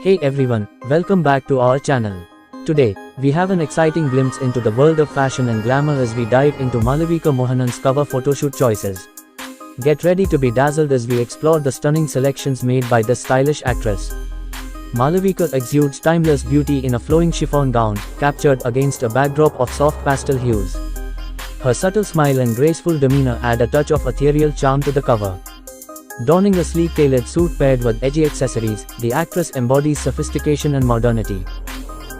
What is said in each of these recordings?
Hey everyone, welcome back to our channel. Today, we have an exciting glimpse into the world of fashion and glamour as we dive into Malavika Mohanan's cover photoshoot choices. Get ready to be dazzled as we explore the stunning selections made by this stylish actress. Malavika exudes timeless beauty in a flowing chiffon gown, captured against a backdrop of soft pastel hues. Her subtle smile and graceful demeanor add a touch of ethereal charm to the cover. Donning a sleek tailored suit paired with edgy accessories, the actress embodies sophistication and modernity.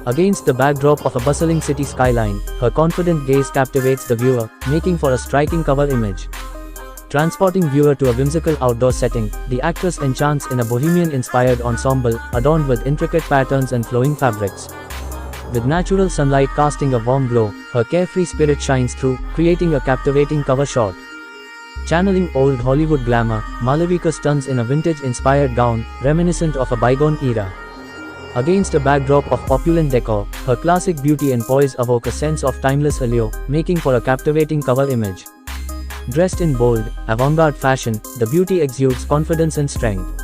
Against the backdrop of a bustling city skyline, her confident gaze captivates the viewer, making for a striking cover image. Transporting viewer to a whimsical outdoor setting, the actress enchants in a bohemian-inspired ensemble, adorned with intricate patterns and flowing fabrics. With natural sunlight casting a warm glow, her carefree spirit shines through, creating a captivating cover shot. Channeling old Hollywood glamour, Malavika stunts in a vintage-inspired gown, reminiscent of a bygone era. Against a backdrop of opulent decor, her classic beauty and poise evoke a sense of timeless allure, making for a captivating cover image. Dressed in bold, avant-garde fashion, the beauty exudes confidence and strength.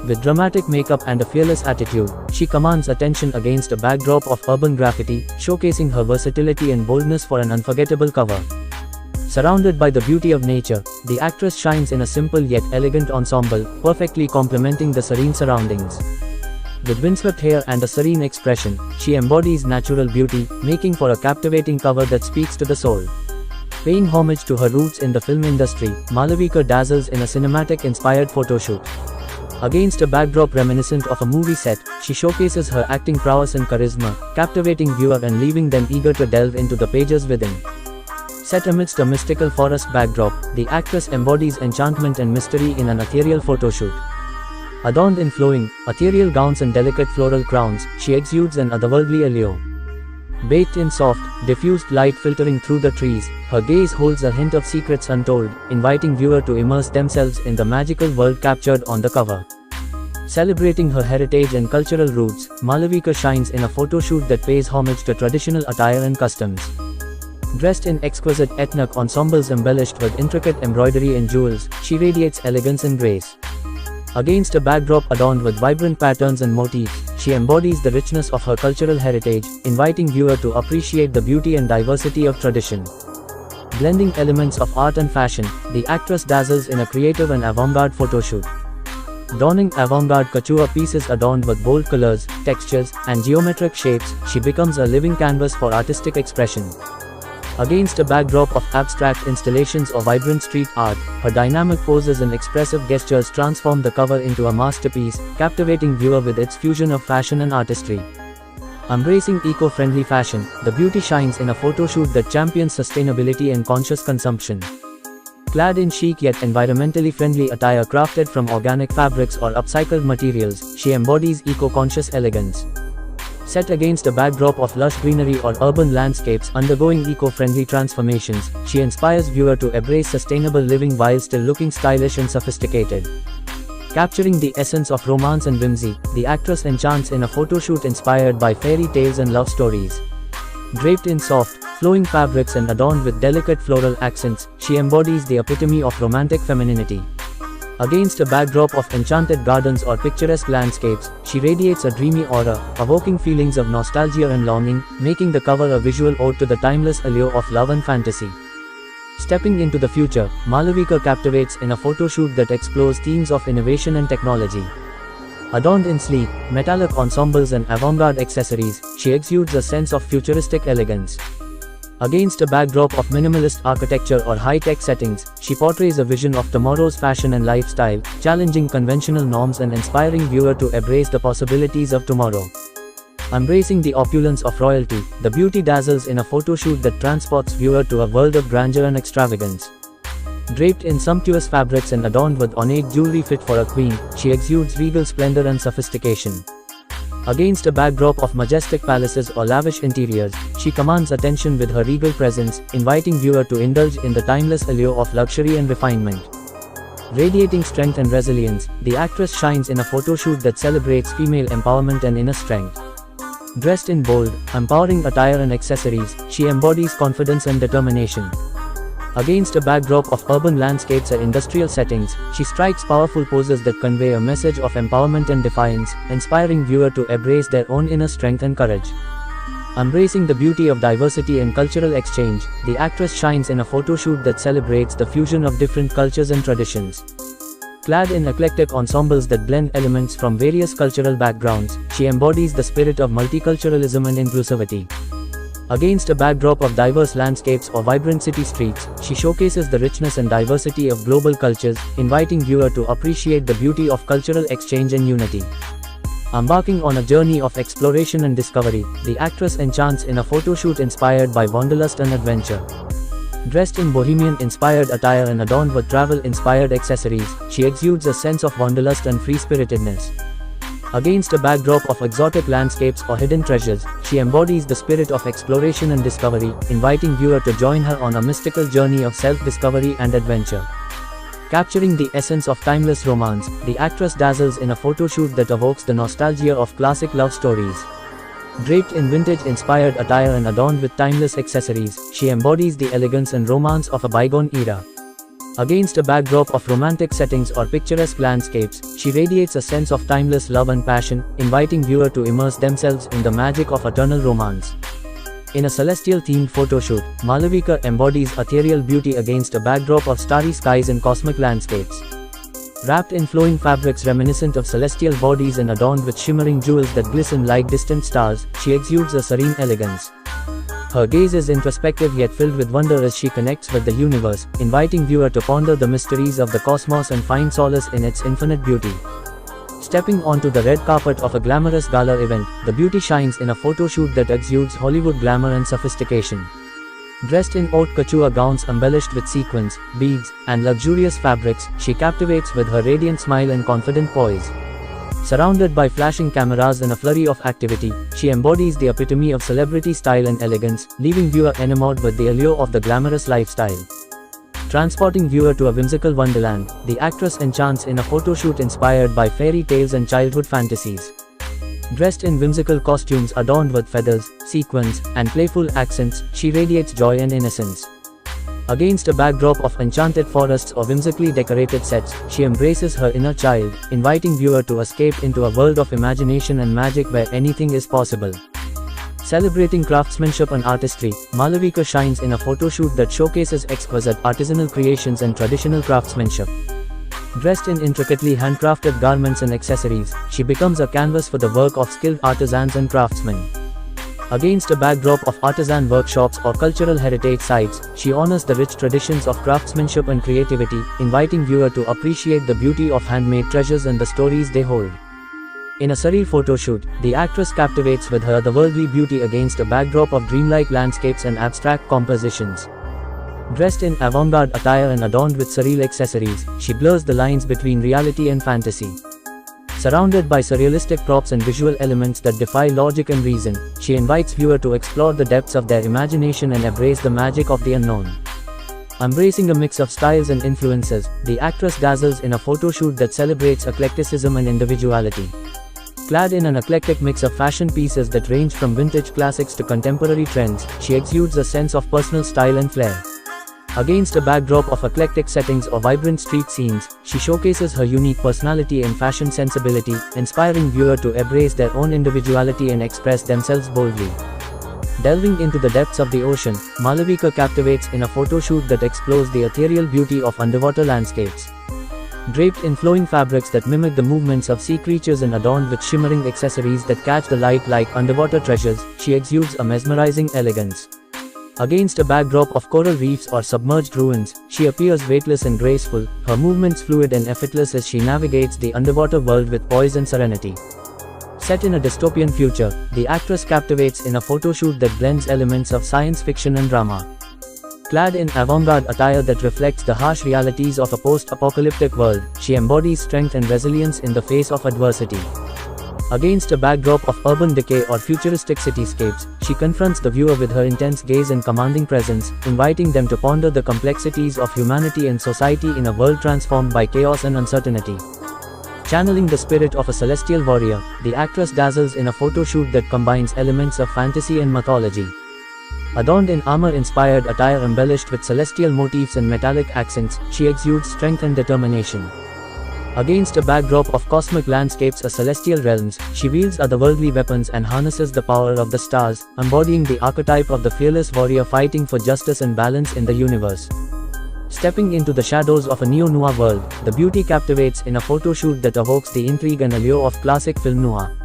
With dramatic makeup and a fearless attitude, she commands attention against a backdrop of urban graffiti, showcasing her versatility and boldness for an unforgettable cover. Surrounded by the beauty of nature, the actress shines in a simple yet elegant ensemble, perfectly complementing the serene surroundings. With windswept hair and a serene expression, she embodies natural beauty, making for a captivating cover that speaks to the soul. Paying homage to her roots in the film industry, Malavika dazzles in a cinematic-inspired photoshoot. Against a backdrop reminiscent of a movie set, she showcases her acting prowess and charisma, captivating viewer and leaving them eager to delve into the pages within. Set amidst a mystical forest backdrop, the actress embodies enchantment and mystery in an ethereal photoshoot. Adorned in flowing, ethereal gowns and delicate floral crowns, she exudes an otherworldly allure. Bathed in soft, diffused light filtering through the trees, her gaze holds a hint of secrets untold, inviting viewer to immerse themselves in the magical world captured on the cover. Celebrating her heritage and cultural roots, Malavika shines in a photoshoot that pays homage to traditional attire and customs. Dressed in exquisite ethnic ensembles embellished with intricate embroidery and jewels, she radiates elegance and grace. Against a backdrop adorned with vibrant patterns and motifs, she embodies the richness of her cultural heritage, inviting viewer to appreciate the beauty and diversity of tradition. Blending elements of art and fashion, the actress dazzles in a creative and avant-garde photoshoot. Donning avant-garde couture pieces adorned with bold colors, textures, and geometric shapes, she becomes a living canvas for artistic expression. Against a backdrop of abstract installations or vibrant street art, her dynamic poses and expressive gestures transform the cover into a masterpiece, captivating viewer with its fusion of fashion and artistry. Embracing eco-friendly fashion, the beauty shines in a photoshoot that champions sustainability and conscious consumption. Clad in chic yet environmentally friendly attire crafted from organic fabrics or upcycled materials, she embodies eco-conscious elegance. Set against a backdrop of lush greenery or urban landscapes undergoing eco-friendly transformations, she inspires viewer to embrace sustainable living while still looking stylish and sophisticated. Capturing the essence of romance and whimsy, the actress enchants in a photoshoot inspired by fairy tales and love stories. Draped in soft, flowing fabrics and adorned with delicate floral accents, she embodies the epitome of romantic femininity. Against a backdrop of enchanted gardens or picturesque landscapes, she radiates a dreamy aura, evoking feelings of nostalgia and longing, making the cover a visual ode to the timeless allure of love and fantasy. Stepping into the future, Malavika captivates in a photoshoot that explores themes of innovation and technology. Adorned in sleek, metallic ensembles and avant-garde accessories, she exudes a sense of futuristic elegance. Against a backdrop of minimalist architecture or high-tech settings, she portrays a vision of tomorrow's fashion and lifestyle, challenging conventional norms and inspiring viewer to embrace the possibilities of tomorrow. Embracing the opulence of royalty, the beauty dazzles in a photoshoot that transports viewer to a world of grandeur and extravagance. Draped in sumptuous fabrics and adorned with ornate jewelry fit for a queen, she exudes regal splendor and sophistication. Against a backdrop of majestic palaces or lavish interiors, she commands attention with her regal presence, inviting viewer to indulge in the timeless allure of luxury and refinement. Radiating strength and resilience, the actress shines in a photoshoot that celebrates female empowerment and inner strength. Dressed in bold, empowering attire and accessories, she embodies confidence and determination. Against a backdrop of urban landscapes and industrial settings, she strikes powerful poses that convey a message of empowerment and defiance, inspiring viewer to embrace their own inner strength and courage. Embracing the beauty of diversity and cultural exchange, the actress shines in a photoshoot that celebrates the fusion of different cultures and traditions. Clad in eclectic ensembles that blend elements from various cultural backgrounds, she embodies the spirit of multiculturalism and inclusivity. Against a backdrop of diverse landscapes or vibrant city streets, she showcases the richness and diversity of global cultures, inviting viewer to appreciate the beauty of cultural exchange and unity. Embarking on a journey of exploration and discovery, the actress enchants in a photoshoot inspired by wanderlust and adventure. Dressed in bohemian-inspired attire and adorned with travel-inspired accessories, she exudes a sense of wanderlust and free-spiritedness. Against a backdrop of exotic landscapes or hidden treasures, she embodies the spirit of exploration and discovery, inviting viewer to join her on a mystical journey of self-discovery and adventure. Capturing the essence of timeless romance, the actress dazzles in a photoshoot that evokes the nostalgia of classic love stories. Draped in vintage-inspired attire and adorned with timeless accessories, she embodies the elegance and romance of a bygone era. Against a backdrop of romantic settings or picturesque landscapes, she radiates a sense of timeless love and passion, inviting viewer to immerse themselves in the magic of eternal romance. In a celestial-themed photoshoot, Malavika embodies ethereal beauty against a backdrop of starry skies and cosmic landscapes. Wrapped in flowing fabrics reminiscent of celestial bodies and adorned with shimmering jewels that glisten like distant stars, she exudes a serene elegance. Her gaze is introspective yet filled with wonder as she connects with the universe, inviting viewer to ponder the mysteries of the cosmos and find solace in its infinite beauty. Stepping onto the red carpet of a glamorous gala event, the beauty shines in a photoshoot that exudes Hollywood glamour and sophistication. Dressed in haute couture gowns embellished with sequins, beads, and luxurious fabrics, she captivates with her radiant smile and confident poise. Surrounded by flashing cameras and a flurry of activity, she embodies the epitome of celebrity style and elegance, leaving viewer enamored with the allure of the glamorous lifestyle. Transporting viewer to a whimsical wonderland, the actress enchants in a photoshoot inspired by fairy tales and childhood fantasies. Dressed in whimsical costumes adorned with feathers, sequins, and playful accents, she radiates joy and innocence. Against a backdrop of enchanted forests or whimsically decorated sets, she embraces her inner child, inviting viewer to escape into a world of imagination and magic where anything is possible. Celebrating craftsmanship and artistry, Malavika shines in a photoshoot that showcases exquisite artisanal creations and traditional craftsmanship. Dressed in intricately handcrafted garments and accessories, she becomes a canvas for the work of skilled artisans and craftsmen. Against a backdrop of artisan workshops or cultural heritage sites, she honors the rich traditions of craftsmanship and creativity, inviting viewer to appreciate the beauty of handmade treasures and the stories they hold. In a surreal photoshoot, the actress captivates with her otherworldly beauty against a backdrop of dreamlike landscapes and abstract compositions. Dressed in avant-garde attire and adorned with surreal accessories, she blurs the lines between reality and fantasy. Surrounded by surrealistic props and visual elements that defy logic and reason, she invites viewer to explore the depths of their imagination and embrace the magic of the unknown. Embracing a mix of styles and influences, the actress dazzles in a photoshoot that celebrates eclecticism and individuality. Clad in an eclectic mix of fashion pieces that range from vintage classics to contemporary trends, she exudes a sense of personal style and flair. Against a backdrop of eclectic settings or vibrant street scenes, she showcases her unique personality and fashion sensibility, inspiring viewers to embrace their own individuality and express themselves boldly. Delving into the depths of the ocean, Malavika captivates in a photoshoot that explores the ethereal beauty of underwater landscapes. Draped in flowing fabrics that mimic the movements of sea creatures and adorned with shimmering accessories that catch the light like underwater treasures, she exudes a mesmerizing elegance. Against a backdrop of coral reefs or submerged ruins, she appears weightless and graceful, her movements fluid and effortless as she navigates the underwater world with poise and serenity. Set in a dystopian future, the actress captivates in a photoshoot that blends elements of science fiction and drama. Clad in avant-garde attire that reflects the harsh realities of a post-apocalyptic world, she embodies strength and resilience in the face of adversity. Against a backdrop of urban decay or futuristic cityscapes, she confronts the viewer with her intense gaze and commanding presence, inviting them to ponder the complexities of humanity and society in a world transformed by chaos and uncertainty. Channeling the spirit of a celestial warrior, the actress dazzles in a photoshoot that combines elements of fantasy and mythology. Adorned in armor-inspired attire embellished with celestial motifs and metallic accents, she exudes strength and determination. Against a backdrop of cosmic landscapes or celestial realms, she wields otherworldly weapons and harnesses the power of the stars, embodying the archetype of the fearless warrior fighting for justice and balance in the universe. Stepping into the shadows of a neo-noir world, the beauty captivates in a photoshoot that evokes the intrigue and allure of classic film noir.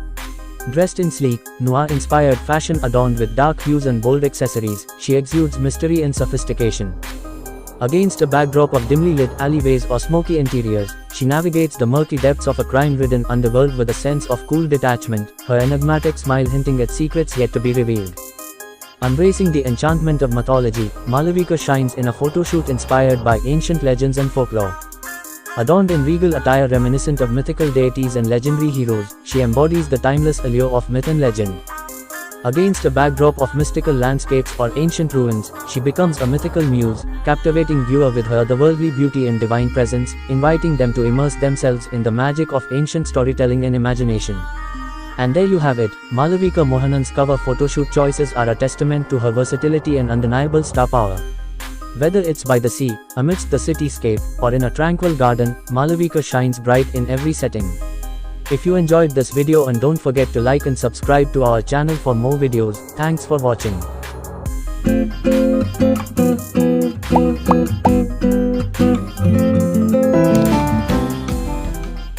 Dressed in sleek, noir-inspired fashion adorned with dark hues and bold accessories, she exudes mystery and sophistication. Against a backdrop of dimly lit alleyways or smoky interiors, she navigates the murky depths of a crime-ridden underworld with a sense of cool detachment, her enigmatic smile hinting at secrets yet to be revealed. Embracing the enchantment of mythology, Malavika shines in a photoshoot inspired by ancient legends and folklore. Adorned in regal attire reminiscent of mythical deities and legendary heroes, she embodies the timeless allure of myth and legend. Against a backdrop of mystical landscapes or ancient ruins, she becomes a mythical muse, captivating viewer with her otherworldly beauty and divine presence, inviting them to immerse themselves in the magic of ancient storytelling and imagination. And there you have it, Malavika Mohanan's cover photoshoot choices are a testament to her versatility and undeniable star power. Whether it's by the sea, amidst the cityscape, or in a tranquil garden, Malavika shines bright in every setting. If you enjoyed this video, and don't forget to like and subscribe to our channel for more videos. Thanks for watching.